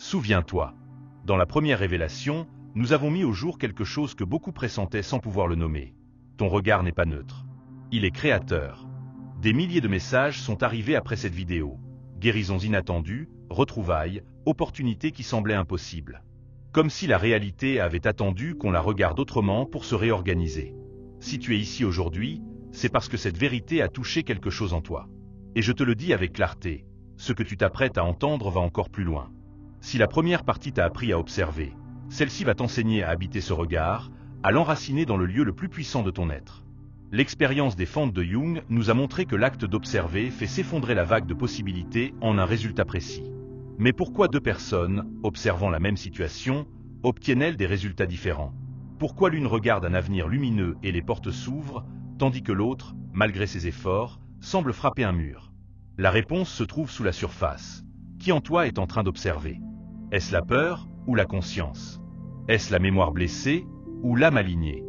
Souviens-toi. Dans la première révélation, nous avons mis au jour quelque chose que beaucoup pressentaient sans pouvoir le nommer. Ton regard n'est pas neutre. Il est créateur. Des milliers de messages sont arrivés après cette vidéo. Guérisons inattendues, retrouvailles, opportunités qui semblaient impossibles. Comme si la réalité avait attendu qu'on la regarde autrement pour se réorganiser. Si tu es ici aujourd'hui, c'est parce que cette vérité a touché quelque chose en toi. Et je te le dis avec clarté, ce que tu t'apprêtes à entendre va encore plus loin. Si la première partie t'a appris à observer, celle-ci va t'enseigner à habiter ce regard, à l'enraciner dans le lieu le plus puissant de ton être. L'expérience des fentes de Jung nous a montré que l'acte d'observer fait s'effondrer la vague de possibilités en un résultat précis. Mais pourquoi deux personnes, observant la même situation, obtiennent-elles des résultats différents? Pourquoi l'une regarde un avenir lumineux et les portes s'ouvrent, tandis que l'autre, malgré ses efforts, semble frapper un mur? La réponse se trouve sous la surface. Qui en toi est en train d'observer? Est-ce la peur ou la conscience? Est-ce la mémoire blessée ou l'âme alignée?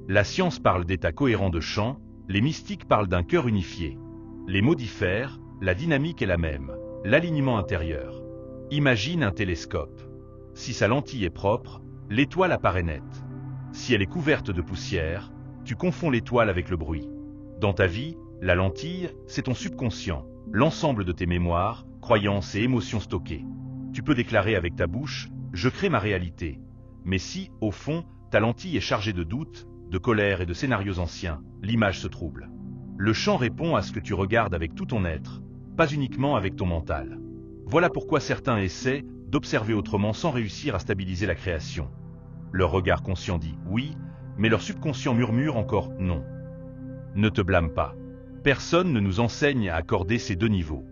La science parle d'état cohérent de champ, les mystiques parlent d'un cœur unifié. Les mots diffèrent, la dynamique est la même, l'alignement intérieur. Imagine un télescope. Si sa lentille est propre, l'étoile apparaît nette. Si elle est couverte de poussière, tu confonds l'étoile avec le bruit. Dans ta vie, la lentille, c'est ton subconscient, l'ensemble de tes mémoires, croyances et émotions stockées. Tu peux déclarer avec ta bouche « je crée ma réalité ». Mais si, au fond, ta lentille est chargée de doutes, de colère et de scénarios anciens, l'image se trouble. Le champ répond à ce que tu regardes avec tout ton être, pas uniquement avec ton mental. Voilà pourquoi certains essaient d'observer autrement sans réussir à stabiliser la création. Leur regard conscient dit « oui », mais leur subconscient murmure encore « non ». Ne te blâme pas. Personne ne nous enseigne à accorder ces deux niveaux.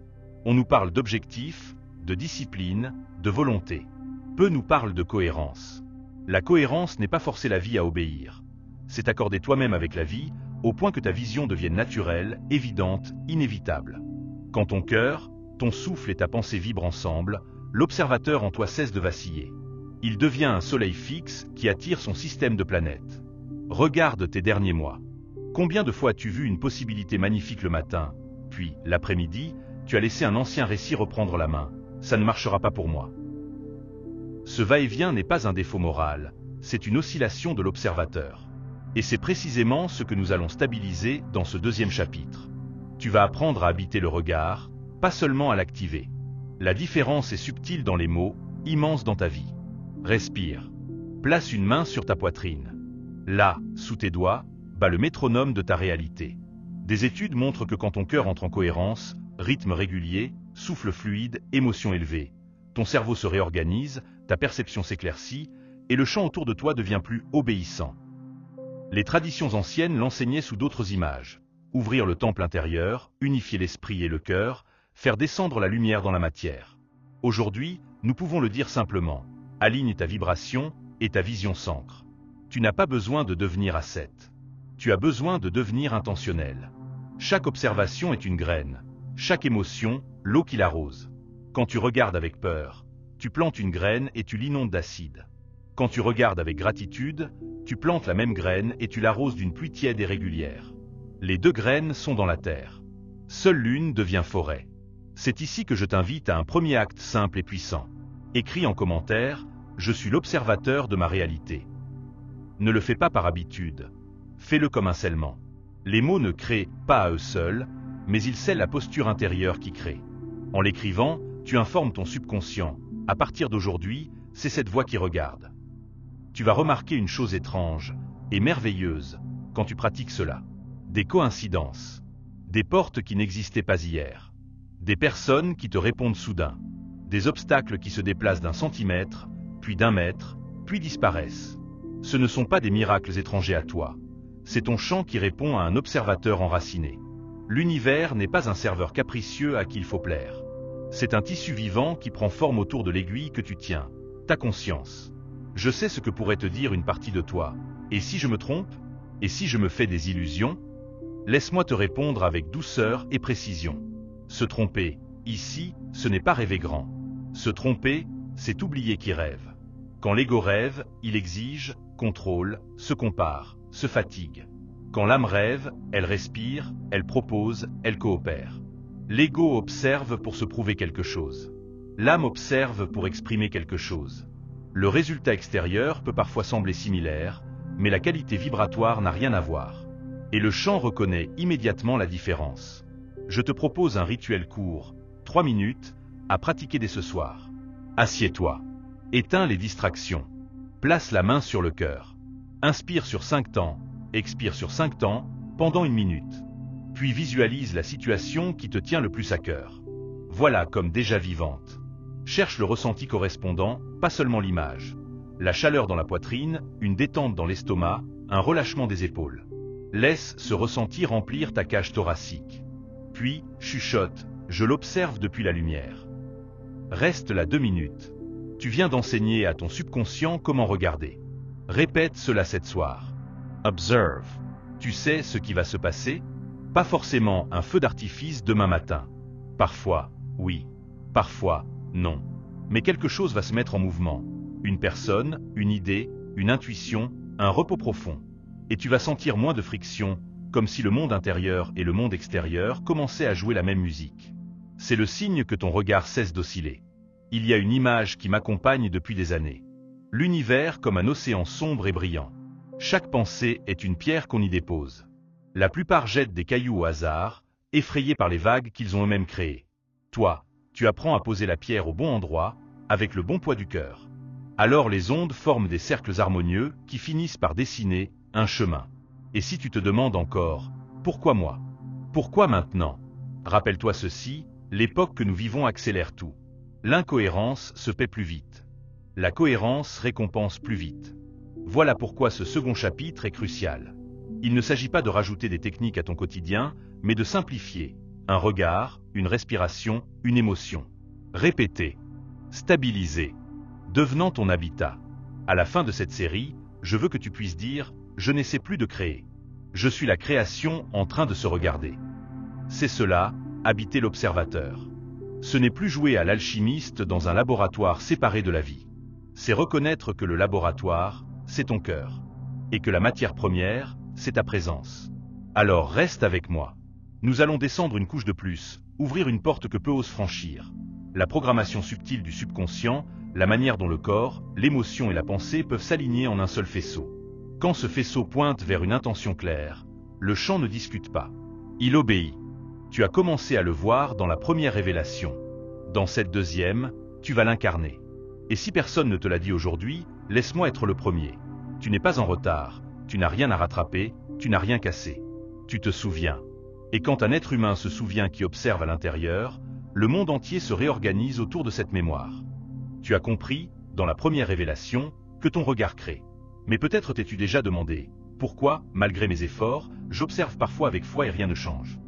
On nous parle d'objectifs, de discipline, de volonté. Peu nous parlent de cohérence. La cohérence n'est pas forcer la vie à obéir. C'est accorder toi-même avec la vie, au point que ta vision devienne naturelle, évidente, inévitable. Quand ton cœur, ton souffle et ta pensée vibrent ensemble, l'observateur en toi cesse de vaciller. Il devient un soleil fixe qui attire son système de planètes. Regarde tes derniers mois. Combien de fois as-tu vu une possibilité magnifique le matin, puis, l'après-midi, tu as laissé un ancien récit reprendre la main. Ça ne marchera pas pour moi. Ce va-et-vient n'est pas un défaut moral, c'est une oscillation de l'observateur. Et c'est précisément ce que nous allons stabiliser dans ce deuxième chapitre. Tu vas apprendre à habiter le regard, pas seulement à l'activer. La différence est subtile dans les mots, immense dans ta vie. Respire. Place une main sur ta poitrine. Là, sous tes doigts, bat le métronome de ta réalité. Des études montrent que quand ton cœur entre en cohérence, rythme régulier, souffle fluide, émotion élevée, ton cerveau se réorganise, ta perception s'éclaircit, et le champ autour de toi devient plus obéissant. Les traditions anciennes l'enseignaient sous d'autres images. Ouvrir le temple intérieur, unifier l'esprit et le cœur, faire descendre la lumière dans la matière. Aujourd'hui, nous pouvons le dire simplement. Aligne ta vibration et ta vision s'ancre. Tu n'as pas besoin de devenir ascète. Tu as besoin de devenir intentionnel. Chaque observation est une graine. Chaque émotion, l'eau qui l'arrose. Quand tu regardes avec peur, tu plantes une graine et tu l'inondes d'acide. Quand tu regardes avec gratitude, tu plantes la même graine et tu l'arroses d'une pluie tiède et régulière. Les deux graines sont dans la terre. Seule l'une devient forêt. C'est ici que je t'invite à un premier acte simple et puissant. Écris en commentaire « Je suis l'observateur de ma réalité ». Ne le fais pas par habitude. Fais-le comme un scellement. Les mots ne créent pas à eux seuls, mais ils scellent la posture intérieure qui crée. En l'écrivant, tu informes ton subconscient. À partir d'aujourd'hui, c'est cette voix qui regarde. Tu vas remarquer une chose étrange et merveilleuse quand tu pratiques cela. Des coïncidences. Des portes qui n'existaient pas hier. Des personnes qui te répondent soudain. Des obstacles qui se déplacent d'un centimètre, puis d'un mètre, puis disparaissent. Ce ne sont pas des miracles étrangers à toi. C'est ton champ qui répond à un observateur enraciné. L'univers n'est pas un serveur capricieux à qui il faut plaire. C'est un tissu vivant qui prend forme autour de l'aiguille que tu tiens, ta conscience. Je sais ce que pourrait te dire une partie de toi. Et si je me trompe? Et si je me fais des illusions? Laisse-moi te répondre avec douceur et précision. Se tromper, ici, ce n'est pas rêver grand. Se tromper, c'est oublier qui rêve. Quand l'ego rêve, il exige, contrôle, se compare, se fatigue. Quand l'âme rêve, elle respire, elle propose, elle coopère. L'ego observe pour se prouver quelque chose. L'âme observe pour exprimer quelque chose. Le résultat extérieur peut parfois sembler similaire, mais la qualité vibratoire n'a rien à voir. Et le chant reconnaît immédiatement la différence. Je te propose un rituel court, 3 minutes, à pratiquer dès ce soir. Assieds-toi. Éteins les distractions. Place la main sur le cœur. Inspire sur 5 temps, expire sur 5 temps, pendant 1 minute. Puis visualise la situation qui te tient le plus à cœur. Voilà comme déjà vivante. Cherche le ressenti correspondant, pas seulement l'image. La chaleur dans la poitrine, une détente dans l'estomac, un relâchement des épaules. Laisse ce ressenti remplir ta cage thoracique. Puis, chuchote, je l'observe depuis la lumière. Reste là 2 minutes. Tu viens d'enseigner à ton subconscient comment regarder. Répète cela cette soir. Observe. Tu sais ce qui va se passer? Pas forcément un feu d'artifice demain matin. Parfois, oui. Parfois, non. Mais quelque chose va se mettre en mouvement. Une personne, une idée, une intuition, un repos profond. Et tu vas sentir moins de friction, comme si le monde intérieur et le monde extérieur commençaient à jouer la même musique. C'est le signe que ton regard cesse d'osciller. Il y a une image qui m'accompagne depuis des années. L'univers comme un océan sombre et brillant. Chaque pensée est une pierre qu'on y dépose. La plupart jettent des cailloux au hasard, effrayés par les vagues qu'ils ont eux-mêmes créées. Toi, tu apprends à poser la pierre au bon endroit, avec le bon poids du cœur. Alors les ondes forment des cercles harmonieux qui finissent par dessiner un chemin. Et si tu te demandes encore, pourquoi moi? Pourquoi maintenant? Rappelle-toi ceci, l'époque que nous vivons accélère tout. L'incohérence se paie plus vite. La cohérence récompense plus vite. Voilà pourquoi ce second chapitre est crucial. Il ne s'agit pas de rajouter des techniques à ton quotidien, mais de simplifier. Un regard, une respiration, une émotion. Répéter. Stabiliser. Devenant ton habitat. À la fin de cette série, je veux que tu puisses dire « Je n'essaie plus de créer. Je suis la création en train de se regarder. » C'est cela, habiter l'observateur. Ce n'est plus jouer à l'alchimiste dans un laboratoire séparé de la vie. C'est reconnaître que le laboratoire, c'est ton cœur. Et que la matière première, c'est ta présence. Alors reste avec moi. Nous allons descendre une couche de plus, ouvrir une porte que peu ose franchir. La programmation subtile du subconscient, la manière dont le corps, l'émotion et la pensée peuvent s'aligner en un seul faisceau. Quand ce faisceau pointe vers une intention claire, le chant ne discute pas. Il obéit. Tu as commencé à le voir dans la première révélation. Dans cette deuxième, tu vas l'incarner. Et si personne ne te l'a dit aujourd'hui, laisse-moi être le premier. Tu n'es pas en retard, tu n'as rien à rattraper, tu n'as rien cassé. Tu te souviens. Et quand un être humain se souvient qui observe à l'intérieur, le monde entier se réorganise autour de cette mémoire. Tu as compris, dans la première révélation, que ton regard crée. Mais peut-être t'es-tu déjà demandé, pourquoi, malgré mes efforts, j'observe parfois avec foi et rien ne change?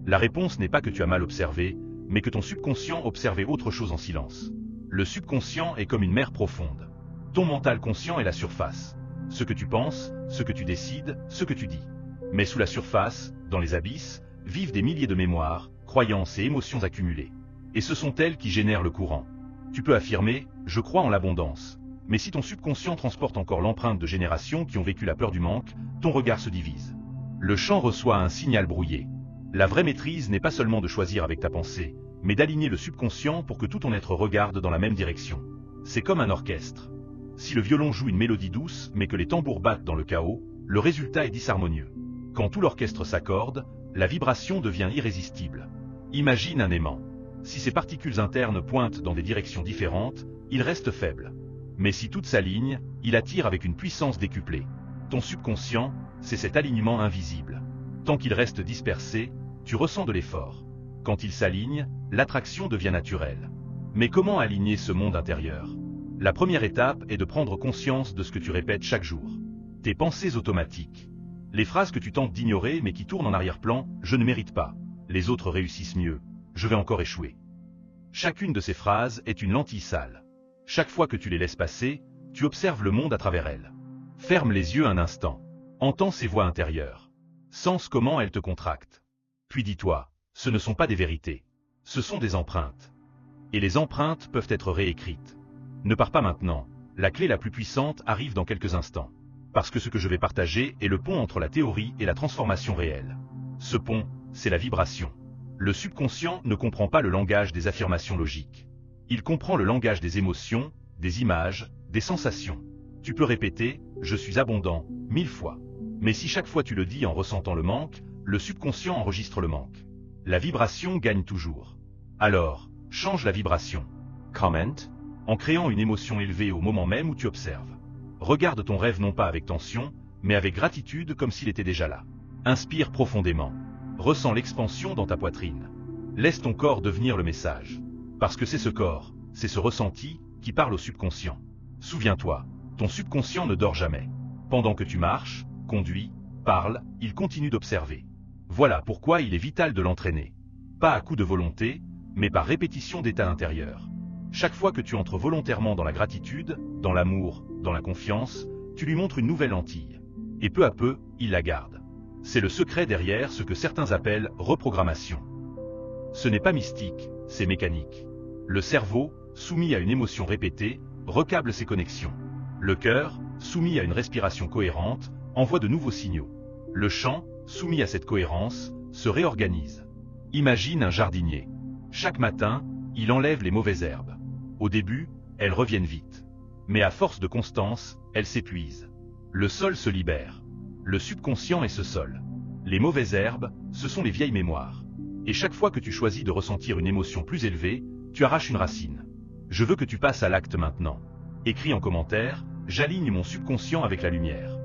La réponse n'est pas que tu as mal observé, mais que ton subconscient observait autre chose en silence. Le subconscient est comme une mer profonde. Ton mental conscient est la surface. Ce que tu penses, ce que tu décides, ce que tu dis. Mais sous la surface, dans les abysses, vivent des milliers de mémoires, croyances et émotions accumulées. Et ce sont elles qui génèrent le courant. Tu peux affirmer « je crois en l'abondance ». Mais si ton subconscient transporte encore l'empreinte de générations qui ont vécu la peur du manque, ton regard se divise. Le champ reçoit un signal brouillé. La vraie maîtrise n'est pas seulement de choisir avec ta pensée, mais d'aligner le subconscient pour que tout ton être regarde dans la même direction. C'est comme un orchestre. Si le violon joue une mélodie douce, mais que les tambours battent dans le chaos, le résultat est disharmonieux. Quand tout l'orchestre s'accorde, la vibration devient irrésistible. Imagine un aimant. Si ses particules internes pointent dans des directions différentes, il reste faible. Mais si tout s'aligne, il attire avec une puissance décuplée. Ton subconscient, c'est cet alignement invisible. Tant qu'il reste dispersé, tu ressens de l'effort. Quand il s'aligne, l'attraction devient naturelle. Mais comment aligner ce monde intérieur? La première étape est de prendre conscience de ce que tu répètes chaque jour. Tes pensées automatiques. Les phrases que tu tentes d'ignorer mais qui tournent en arrière-plan, je ne mérite pas. Les autres réussissent mieux. Je vais encore échouer. Chacune de ces phrases est une lentille sale. Chaque fois que tu les laisses passer, tu observes le monde à travers elles. Ferme les yeux un instant. Entends ces voix intérieures. Sens comment elles te contractent. Puis dis-toi, ce ne sont pas des vérités. Ce sont des empreintes. Et les empreintes peuvent être réécrites. Ne pars pas maintenant. La clé la plus puissante arrive dans quelques instants. Parce que ce que je vais partager est le pont entre la théorie et la transformation réelle. Ce pont, c'est la vibration. Le subconscient ne comprend pas le langage des affirmations logiques. Il comprend le langage des émotions, des images, des sensations. Tu peux répéter « je suis abondant » 1000 fois. Mais si chaque fois tu le dis en ressentant le manque, le subconscient enregistre le manque. La vibration gagne toujours. Alors, change la vibration. Comment? En créant une émotion élevée au moment même où tu observes. Regarde ton rêve non pas avec tension, mais avec gratitude comme s'il était déjà là. Inspire profondément. Ressens l'expansion dans ta poitrine. Laisse ton corps devenir le message. Parce que c'est ce corps, c'est ce ressenti, qui parle au subconscient. Souviens-toi, ton subconscient ne dort jamais. Pendant que tu marches, conduis, parles, il continue d'observer. Voilà pourquoi il est vital de l'entraîner. Pas à coup de volonté, mais par répétition d'état intérieur. Chaque fois que tu entres volontairement dans la gratitude, dans l'amour, dans la confiance, tu lui montres une nouvelle lentille. Et peu à peu, il la garde. C'est le secret derrière ce que certains appellent reprogrammation. Ce n'est pas mystique, c'est mécanique. Le cerveau, soumis à une émotion répétée, recable ses connexions. Le cœur, soumis à une respiration cohérente, envoie de nouveaux signaux. Le champ, soumis à cette cohérence, se réorganise. Imagine un jardinier. Chaque matin, il enlève les mauvaises herbes. Au début, elles reviennent vite. Mais à force de constance, elles s'épuisent. Le sol se libère. Le subconscient est ce sol. Les mauvaises herbes, ce sont les vieilles mémoires. Et chaque fois que tu choisis de ressentir une émotion plus élevée, tu arraches une racine. Je veux que tu passes à l'acte maintenant. Écris en commentaire, j'aligne mon subconscient avec la lumière.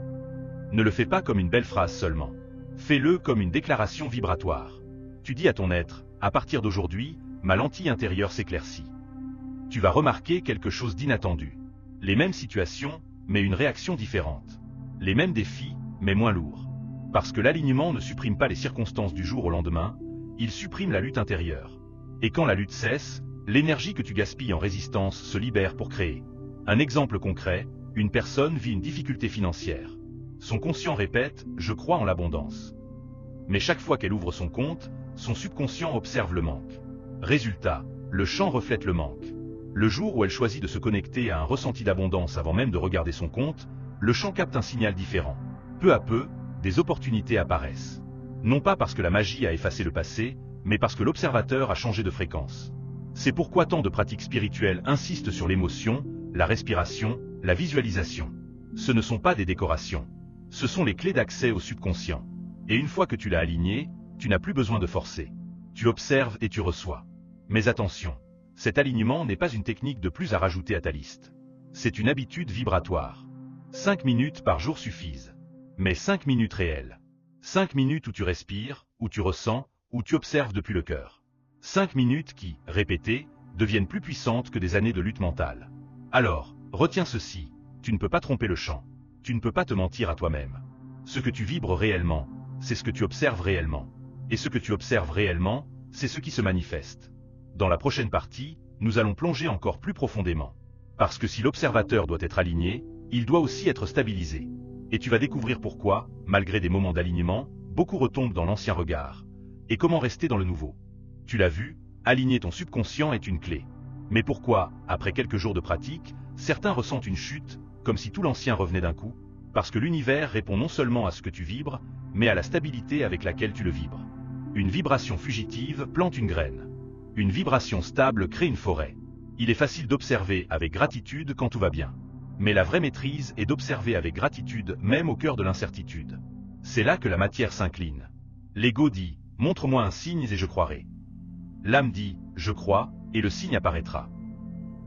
Ne le fais pas comme une belle phrase seulement. Fais-le comme une déclaration vibratoire. Tu dis à ton être, à partir d'aujourd'hui, ma lentille intérieure s'éclaircit. Tu vas remarquer quelque chose d'inattendu. Les mêmes situations, mais une réaction différente. Les mêmes défis, mais moins lourds. Parce que l'alignement ne supprime pas les circonstances du jour au lendemain, il supprime la lutte intérieure. Et quand la lutte cesse, l'énergie que tu gaspilles en résistance se libère pour créer. Un exemple concret, une personne vit une difficulté financière. Son conscient répète « je crois en l'abondance ». Mais chaque fois qu'elle ouvre son compte, son subconscient observe le manque. Résultat, le champ reflète le manque. Le jour où elle choisit de se connecter à un ressenti d'abondance avant même de regarder son compte, le champ capte un signal différent. Peu à peu, des opportunités apparaissent. Non pas parce que la magie a effacé le passé, mais parce que l'observateur a changé de fréquence. C'est pourquoi tant de pratiques spirituelles insistent sur l'émotion, la respiration, la visualisation. Ce ne sont pas des décorations. Ce sont les clés d'accès au subconscient. Et une fois que tu l'as aligné, tu n'as plus besoin de forcer. Tu observes et tu reçois. Mais attention, cet alignement n'est pas une technique de plus à rajouter à ta liste. C'est une habitude vibratoire. 5 minutes par jour suffisent. Mais 5 minutes réelles. 5 minutes où tu respires, où tu ressens, où tu observes depuis le cœur. 5 minutes qui, répétées, deviennent plus puissantes que des années de lutte mentale. Alors, retiens ceci, tu ne peux pas tromper le champ. Tu ne peux pas te mentir à toi-même. Ce que tu vibres réellement, c'est ce que tu observes réellement. Et ce que tu observes réellement, c'est ce qui se manifeste. Dans la prochaine partie, nous allons plonger encore plus profondément. Parce que si l'observateur doit être aligné, il doit aussi être stabilisé. Et tu vas découvrir pourquoi, malgré des moments d'alignement, beaucoup retombent dans l'ancien regard. Et comment rester dans le nouveau. Tu l'as vu, aligner ton subconscient est une clé. Mais pourquoi, après quelques jours de pratique, certains ressentent une chute, comme si tout l'ancien revenait d'un coup? Parce que l'univers répond non seulement à ce que tu vibres, mais à la stabilité avec laquelle tu le vibres. Une vibration fugitive plante une graine. Une vibration stable crée une forêt. Il est facile d'observer avec gratitude quand tout va bien. Mais la vraie maîtrise est d'observer avec gratitude même au cœur de l'incertitude. C'est là que la matière s'incline. L'ego dit « montre-moi un signe et je croirai ». L'âme dit « je crois » et le signe apparaîtra.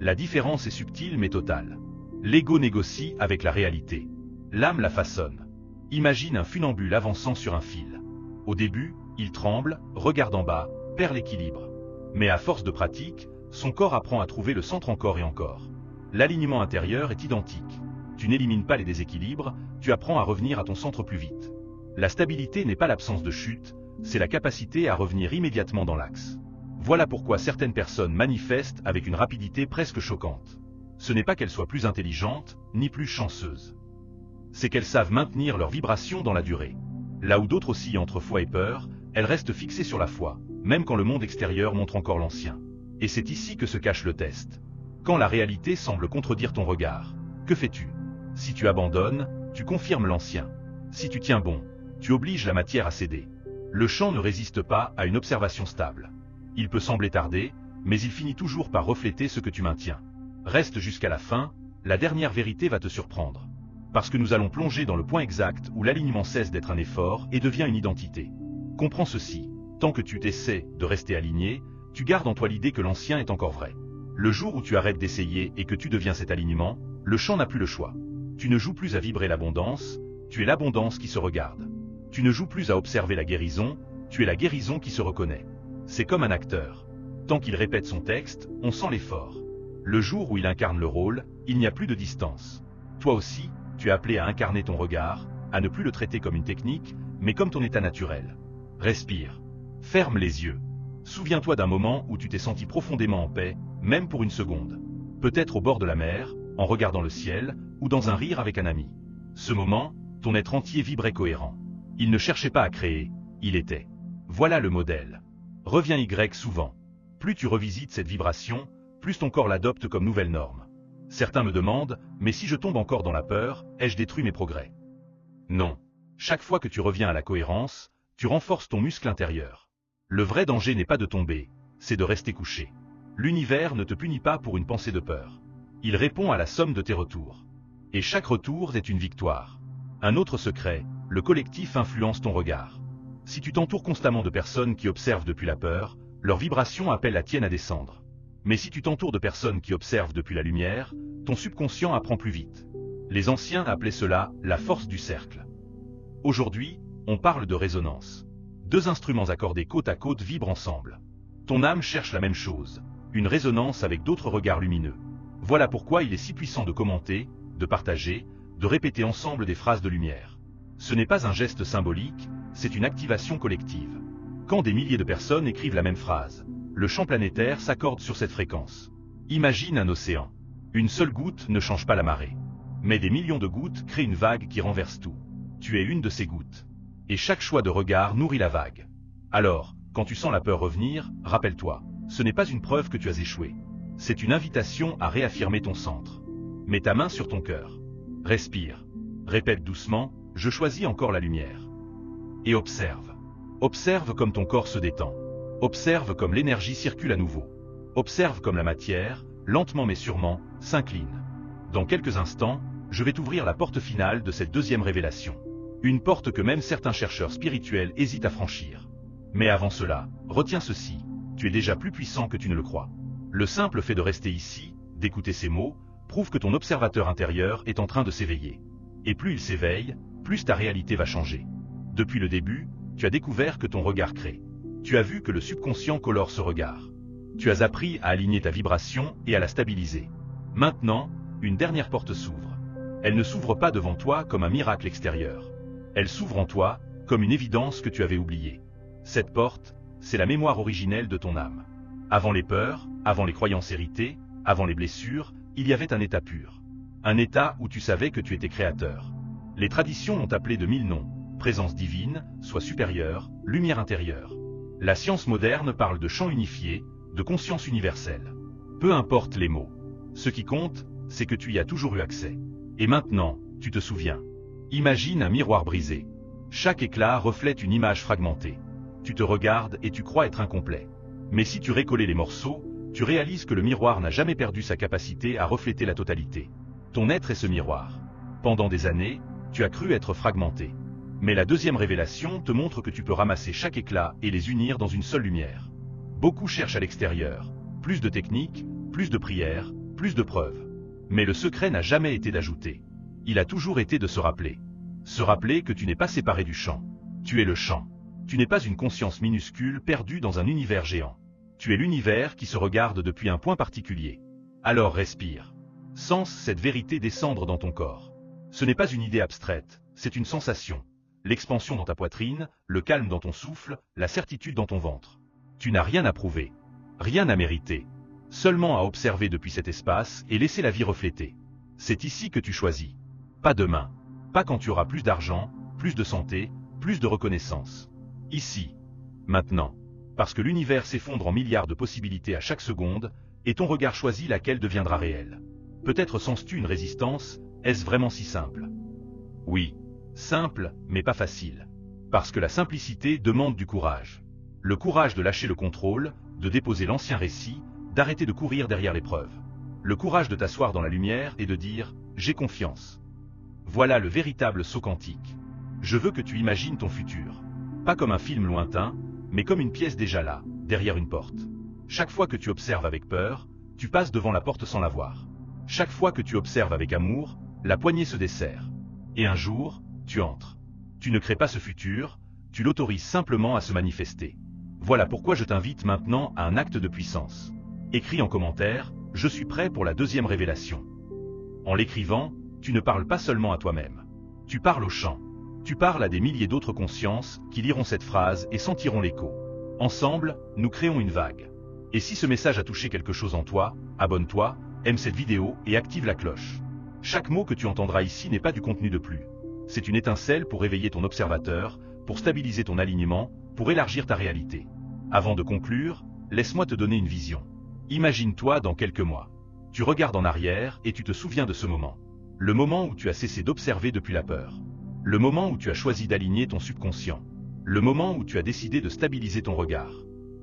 La différence est subtile mais totale. L'ego négocie avec la réalité. L'âme la façonne. Imagine un funambule avançant sur un fil. Au début, il tremble, regarde en bas, perd l'équilibre. Mais à force de pratique, son corps apprend à trouver le centre encore et encore. L'alignement intérieur est identique. Tu n'élimines pas les déséquilibres, tu apprends à revenir à ton centre plus vite. La stabilité n'est pas l'absence de chute, c'est la capacité à revenir immédiatement dans l'axe. Voilà pourquoi certaines personnes manifestent avec une rapidité presque choquante. Ce n'est pas qu'elles soient plus intelligentes, ni plus chanceuses. C'est qu'elles savent maintenir leur vibration dans la durée. Là où d'autres oscillent entre foi et peur, elles restent fixées sur la foi, même quand le monde extérieur montre encore l'ancien. Et c'est ici que se cache le test. Quand la réalité semble contredire ton regard, que fais-tu? Si tu abandonnes, tu confirmes l'ancien. Si tu tiens bon, tu obliges la matière à céder. Le champ ne résiste pas à une observation stable. Il peut sembler tarder, mais il finit toujours par refléter ce que tu maintiens. Reste jusqu'à la fin, la dernière vérité va te surprendre. Parce que nous allons plonger dans le point exact où l'alignement cesse d'être un effort et devient une identité. Comprends ceci, tant que tu t'essaies de rester aligné, tu gardes en toi l'idée que l'ancien est encore vrai. Le jour où tu arrêtes d'essayer et que tu deviens cet alignement, le champ n'a plus le choix. Tu ne joues plus à vibrer l'abondance, tu es l'abondance qui se regarde. Tu ne joues plus à observer la guérison, tu es la guérison qui se reconnaît. C'est comme un acteur. Tant qu'il répète son texte, on sent l'effort. Le jour où il incarne le rôle, il n'y a plus de distance. Toi aussi, tu es appelé à incarner ton regard, à ne plus le traiter comme une technique, mais comme ton état naturel. Respire. Ferme les yeux. Souviens-toi d'un moment où tu t'es senti profondément en paix, même pour une seconde. Peut-être au bord de la mer, en regardant le ciel, ou dans un rire avec un ami. Ce moment, ton être entier vibrait cohérent. Il ne cherchait pas à créer, il était. Voilà le modèle. Reviens Y souvent. Plus tu revisites cette vibration, plus ton corps l'adopte comme nouvelle norme. Certains me demandent, mais si je tombe encore dans la peur, ai-je détruit mes progrès? Non. Chaque fois que tu reviens à la cohérence, tu renforces ton muscle intérieur. Le vrai danger n'est pas de tomber, c'est de rester couché. L'univers ne te punit pas pour une pensée de peur. Il répond à la somme de tes retours. Et chaque retour est une victoire. Un autre secret, le collectif influence ton regard. Si tu t'entoures constamment de personnes qui observent depuis la peur, leur vibration appelle la tienne à descendre. Mais si tu t'entoures de personnes qui observent depuis la lumière, ton subconscient apprend plus vite. Les anciens appelaient cela la force du cercle. Aujourd'hui, on parle de résonance. Deux instruments accordés côte à côte vibrent ensemble. Ton âme cherche la même chose, une résonance avec d'autres regards lumineux. Voilà pourquoi il est si puissant de commenter, de partager, de répéter ensemble des phrases de lumière. Ce n'est pas un geste symbolique, c'est une activation collective. Quand des milliers de personnes écrivent la même phrase, le champ planétaire s'accorde sur cette fréquence. Imagine un océan. Une seule goutte ne change pas la marée. Mais des millions de gouttes créent une vague qui renverse tout. Tu es une de ces gouttes. Et chaque choix de regard nourrit la vague. Alors, quand tu sens la peur revenir, rappelle-toi, ce n'est pas une preuve que tu as échoué. C'est une invitation à réaffirmer ton centre. Mets ta main sur ton cœur. Respire. Répète doucement, je choisis encore la lumière. Et observe. Observe comme ton corps se détend. Observe comme l'énergie circule à nouveau. Observe comme la matière, lentement mais sûrement, s'incline. Dans quelques instants, je vais t'ouvrir la porte finale de cette deuxième révélation. Une porte que même certains chercheurs spirituels hésitent à franchir. Mais avant cela, retiens ceci, tu es déjà plus puissant que tu ne le crois. Le simple fait de rester ici, d'écouter ces mots, prouve que ton observateur intérieur est en train de s'éveiller. Et plus il s'éveille, plus ta réalité va changer. Depuis le début, tu as découvert que ton regard crée. Tu as vu que le subconscient colore ce regard. Tu as appris à aligner ta vibration et à la stabiliser. Maintenant, une dernière porte s'ouvre. Elle ne s'ouvre pas devant toi comme un miracle extérieur. Elle s'ouvre en toi, comme une évidence que tu avais oubliée. Cette porte, c'est la mémoire originelle de ton âme. Avant les peurs, avant les croyances héritées, avant les blessures, il y avait un état pur. Un état où tu savais que tu étais créateur. Les traditions l'ont appelé de 1000 noms. Présence divine, soi supérieur, lumière intérieure. La science moderne parle de champ unifié, de conscience universelle. Peu importe les mots. Ce qui compte, c'est que tu y as toujours eu accès. Et maintenant, tu te souviens. Imagine un miroir brisé. Chaque éclat reflète une image fragmentée. Tu te regardes et tu crois être incomplet. Mais si tu récollais les morceaux, tu réalises que le miroir n'a jamais perdu sa capacité à refléter la totalité. Ton être est ce miroir. Pendant des années, tu as cru être fragmenté. Mais la deuxième révélation te montre que tu peux ramasser chaque éclat et les unir dans une seule lumière. Beaucoup cherchent à l'extérieur, plus de techniques, plus de prières, plus de preuves. Mais le secret n'a jamais été d'ajouter. Il a toujours été de se rappeler. Se rappeler que tu n'es pas séparé du champ. Tu es le champ. Tu n'es pas une conscience minuscule perdue dans un univers géant. Tu es l'univers qui se regarde depuis un point particulier. Alors respire. Sens cette vérité descendre dans ton corps. Ce n'est pas une idée abstraite, c'est une sensation. L'expansion dans ta poitrine, le calme dans ton souffle, la certitude dans ton ventre. Tu n'as rien à prouver, rien à mériter, seulement à observer depuis cet espace et laisser la vie refléter. C'est ici que tu choisis. Pas demain, pas quand tu auras plus d'argent, plus de santé, plus de reconnaissance. Ici, maintenant. Parce que l'univers s'effondre en milliards de possibilités à chaque seconde, et ton regard choisit laquelle deviendra réelle. Peut-être sens-tu une résistance, est-ce vraiment si simple? Oui. Simple, mais pas facile. Parce que la simplicité demande du courage. Le courage de lâcher le contrôle, de déposer l'ancien récit, d'arrêter de courir derrière l'épreuve. Le courage de t'asseoir dans la lumière et de dire « j'ai confiance ». Voilà le véritable saut quantique. Je veux que tu imagines ton futur. Pas comme un film lointain, mais comme une pièce déjà là, derrière une porte. Chaque fois que tu observes avec peur, tu passes devant la porte sans la voir. Chaque fois que tu observes avec amour, la poignée se desserre. Et un jour, tu entres. Tu ne crées pas ce futur, tu l'autorises simplement à se manifester. Voilà pourquoi je t'invite maintenant à un acte de puissance. Écris en commentaire « Je suis prêt pour la deuxième révélation ». En l'écrivant, tu ne parles pas seulement à toi-même. Tu parles au champ. Tu parles à des milliers d'autres consciences qui liront cette phrase et sentiront l'écho. Ensemble, nous créons une vague. Et si ce message a touché quelque chose en toi, abonne-toi, aime cette vidéo et active la cloche. Chaque mot que tu entendras ici n'est pas du contenu de plus. C'est une étincelle pour réveiller ton observateur, pour stabiliser ton alignement, pour élargir ta réalité. Avant de conclure, laisse-moi te donner une vision. Imagine-toi dans quelques mois. Tu regardes en arrière et tu te souviens de ce moment. Le moment où tu as cessé d'observer depuis la peur. Le moment où tu as choisi d'aligner ton subconscient. Le moment où tu as décidé de stabiliser ton regard.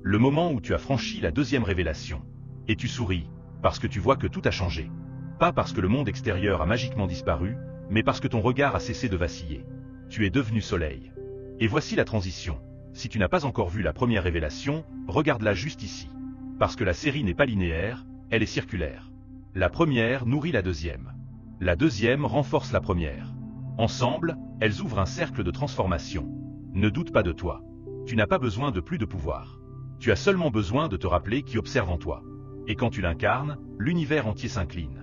Le moment où tu as franchi la deuxième révélation. Et tu souris, parce que tu vois que tout a changé. Pas parce que le monde extérieur a magiquement disparu, mais parce que ton regard a cessé de vaciller. Tu es devenu soleil. Et voici la transition. Si tu n'as pas encore vu la première révélation, regarde-la juste ici. Parce que la série n'est pas linéaire, elle est circulaire. La première nourrit la deuxième. La deuxième renforce la première. Ensemble, elles ouvrent un cercle de transformation. Ne doute pas de toi. Tu n'as pas besoin de plus de pouvoir. Tu as seulement besoin de te rappeler qui observe en toi. Et quand tu l'incarnes, l'univers entier s'incline.